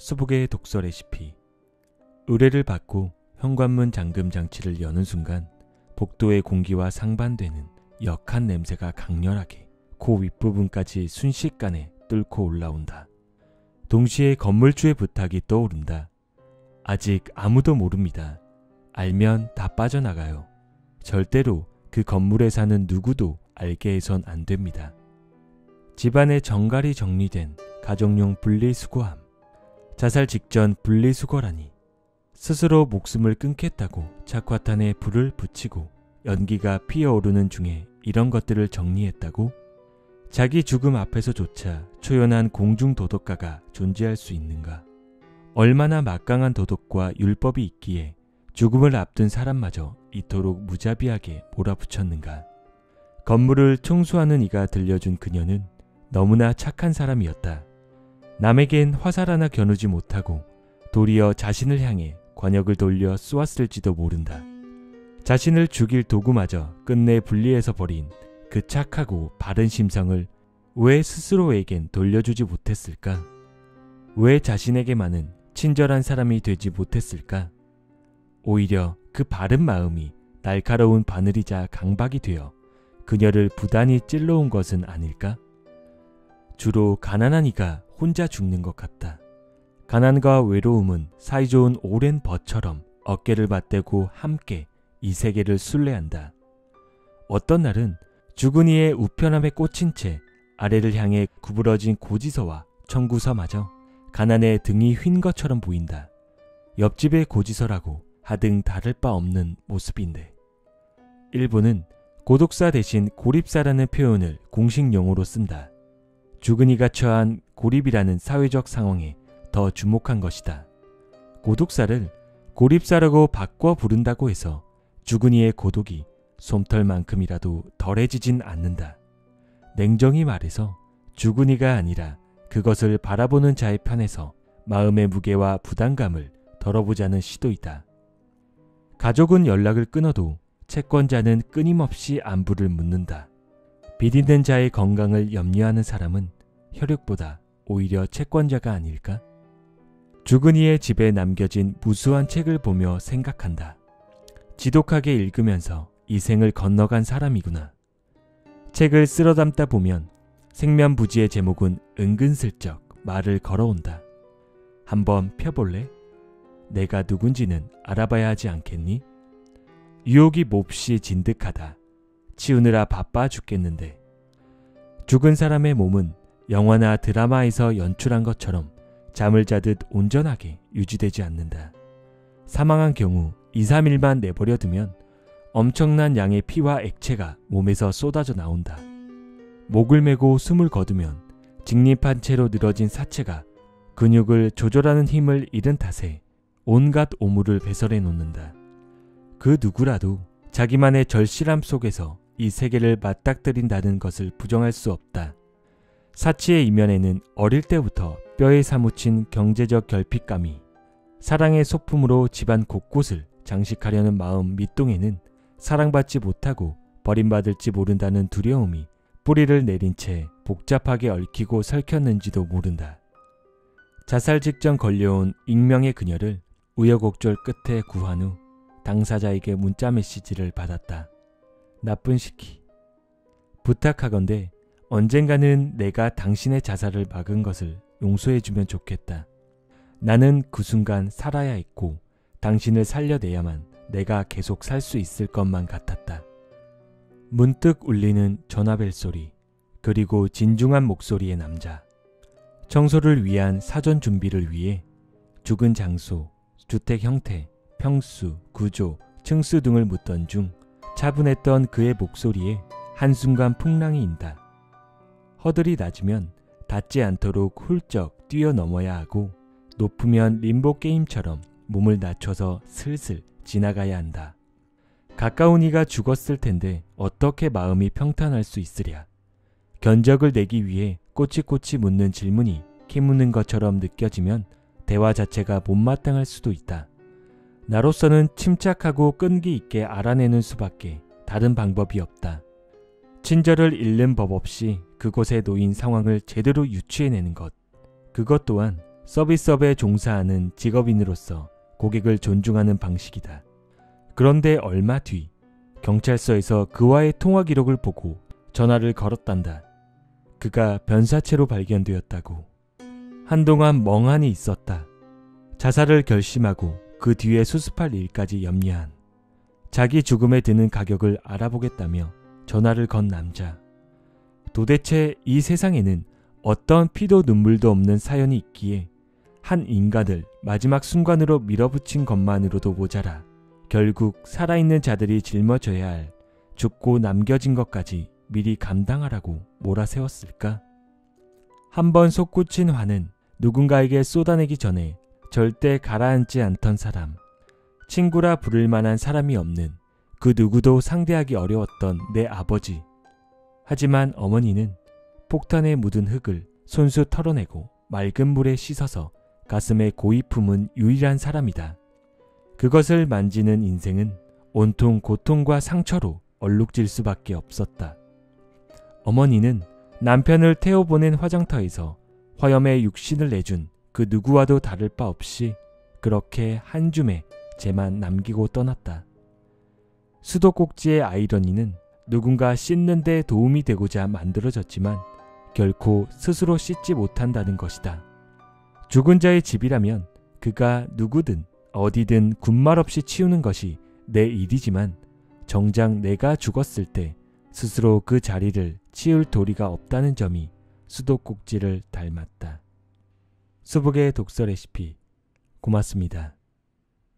수북의 독서 레시피. 의뢰를 받고 현관문 잠금 장치를 여는 순간 복도의 공기와 상반되는 역한 냄새가 강렬하게 코 윗부분까지 순식간에 뚫고 올라온다. 동시에 건물주의 부탁이 떠오른다. 아직 아무도 모릅니다. 알면 다 빠져나가요. 절대로 그 건물에 사는 누구도 알게 해선 안 됩니다. 집안에 정갈이 정리된 가정용 분리수거함. 자살 직전 분리수거라니. 스스로 목숨을 끊겠다고 착화탄에 불을 붙이고 연기가 피어오르는 중에 이런 것들을 정리했다고? 자기 죽음 앞에서조차 초연한 공중도덕가가 존재할 수 있는가? 얼마나 막강한 도덕과 율법이 있기에 죽음을 앞둔 사람마저 이토록 무자비하게 몰아붙였는가? 건물을 청소하는 이가 들려준 그녀는 너무나 착한 사람이었다. 남에겐 화살 하나 겨누지 못하고 도리어 자신을 향해 관역을 돌려 쏘았을지도 모른다. 자신을 죽일 도구마저 끝내 분리해서 버린 그 착하고 바른 심성을 왜 스스로에겐 돌려주지 못했을까? 왜 자신에게만은 친절한 사람이 되지 못했을까? 오히려 그 바른 마음이 날카로운 바늘이자 강박이 되어 그녀를 부단히 찔러온 것은 아닐까? 주로 가난한 이가 혼자 죽는 것 같다. 가난과 외로움은 사이좋은 오랜 벗처럼 어깨를 맞대고 함께 이 세계를 순례한다. 어떤 날은 죽은 이의 우편함에 꽂힌 채 아래를 향해 구부러진 고지서와 청구서마저 가난의 등이 휜 것처럼 보인다. 옆집의 고지서라고 하등 다를 바 없는 모습인데. 일부는 고독사 대신 고립사라는 표현을 공식 용어로 쓴다. 죽은 이가 처한 고립이라는 사회적 상황에 더 주목한 것이다. 고독사를 고립사라고 바꿔 부른다고 해서 죽은 이의 고독이 솜털만큼이라도 덜해지진 않는다. 냉정히 말해서 죽은 이가 아니라 그것을 바라보는 자의 편에서 마음의 무게와 부담감을 덜어보자는 시도이다. 가족은 연락을 끊어도 채권자는 끊임없이 안부를 묻는다. 빚 있는 자의 건강을 염려하는 사람은 혈육보다 오히려 채권자가 아닐까? 죽은 이의 집에 남겨진 무수한 책을 보며 생각한다. 지독하게 읽으면서 이 생을 건너간 사람이구나. 책을 쓸어 담다 보면 생면부지의 제목은 은근슬쩍 말을 걸어온다. 한번 펴볼래? 내가 누군지는 알아봐야 하지 않겠니? 유혹이 몹시 진득하다. 치우느라 바빠 죽겠는데. 죽은 사람의 몸은 영화나 드라마에서 연출한 것처럼 잠을 자듯 온전하게 유지되지 않는다. 사망한 경우 2, 3일만 내버려 두면 엄청난 양의 피와 액체가 몸에서 쏟아져 나온다. 목을 메고 숨을 거두면 직립한 채로 늘어진 사체가 근육을 조절하는 힘을 잃은 탓에 온갖 오물을 배설해 놓는다. 그 누구라도 자기만의 절실함 속에서 이 세계를 맞닥뜨린다는 것을 부정할 수 없다. 사치의 이면에는 어릴 때부터 뼈에 사무친 경제적 결핍감이, 사랑의 소품으로 집안 곳곳을 장식하려는 마음 밑동에는 사랑받지 못하고 버림받을지 모른다는 두려움이 뿌리를 내린 채 복잡하게 얽히고 설켰는지도 모른다. 자살 직전 걸려온 익명의 그녀를 우여곡절 끝에 구한 후 당사자에게 문자 메시지를 받았다. 나쁜 시키. 부탁하건대 언젠가는 내가 당신의 자살을 막은 것을 용서해주면 좋겠다. 나는 그 순간 살아야 했고 당신을 살려내야만 내가 계속 살 수 있을 것만 같았다. 문득 울리는 전화벨 소리, 그리고 진중한 목소리의 남자. 청소를 위한 사전 준비를 위해 죽은 장소, 주택 형태, 평수, 구조, 층수 등을 묻던 중 차분했던 그의 목소리에 한순간 풍랑이 인다. 허들이 낮으면 닿지 않도록 훌쩍 뛰어넘어야 하고 높으면 림보 게임처럼 몸을 낮춰서 슬슬 지나가야 한다. 가까운 이가 죽었을 텐데 어떻게 마음이 평탄할 수 있으랴. 견적을 내기 위해 꼬치꼬치 묻는 질문이 캐묻는 것처럼 느껴지면 대화 자체가 못마땅할 수도 있다. 나로서는 침착하고 끈기 있게 알아내는 수밖에 다른 방법이 없다. 친절을 잃는 법 없이 그곳에 놓인 상황을 제대로 유추해내는 것. 그것 또한 서비스업에 종사하는 직업인으로서 고객을 존중하는 방식이다. 그런데 얼마 뒤 경찰서에서 그와의 통화 기록을 보고 전화를 걸었단다. 그가 변사체로 발견되었다고. 한동안 멍하니 있었다. 자살을 결심하고 그 뒤에 수습할 일까지 염려한, 자기 죽음에 드는 가격을 알아보겠다며 전화를 건 남자. 도대체 이 세상에는 어떤 피도 눈물도 없는 사연이 있기에 한 인간을 마지막 순간으로 밀어붙인 것만으로도 모자라 결국 살아있는 자들이 짊어져야 할 죽고 남겨진 것까지 미리 감당하라고 몰아세웠을까? 한번 솟구친 화는 누군가에게 쏟아내기 전에 절대 가라앉지 않던 사람, 친구라 부를 만한 사람이 없는 그 누구도 상대하기 어려웠던 내 아버지. 하지만 어머니는 폭탄에 묻은 흙을 손수 털어내고 맑은 물에 씻어서 가슴에 고이 품은 유일한 사람이다. 그것을 만지는 인생은 온통 고통과 상처로 얼룩질 수밖에 없었다. 어머니는 남편을 태워보낸 화장터에서 화염의 육신을 내준 그 누구와도 다를 바 없이 그렇게 한 줌의 재만 남기고 떠났다. 수도꼭지의 아이러니는 누군가 씻는 데 도움이 되고자 만들어졌지만 결코 스스로 씻지 못한다는 것이다. 죽은 자의 집이라면 그가 누구든 어디든 군말 없이 치우는 것이 내 일이지만 정작 내가 죽었을 때 스스로 그 자리를 치울 도리가 없다는 점이 수도꼭지를 닮았다. 수북의 독서 레시피 고맙습니다.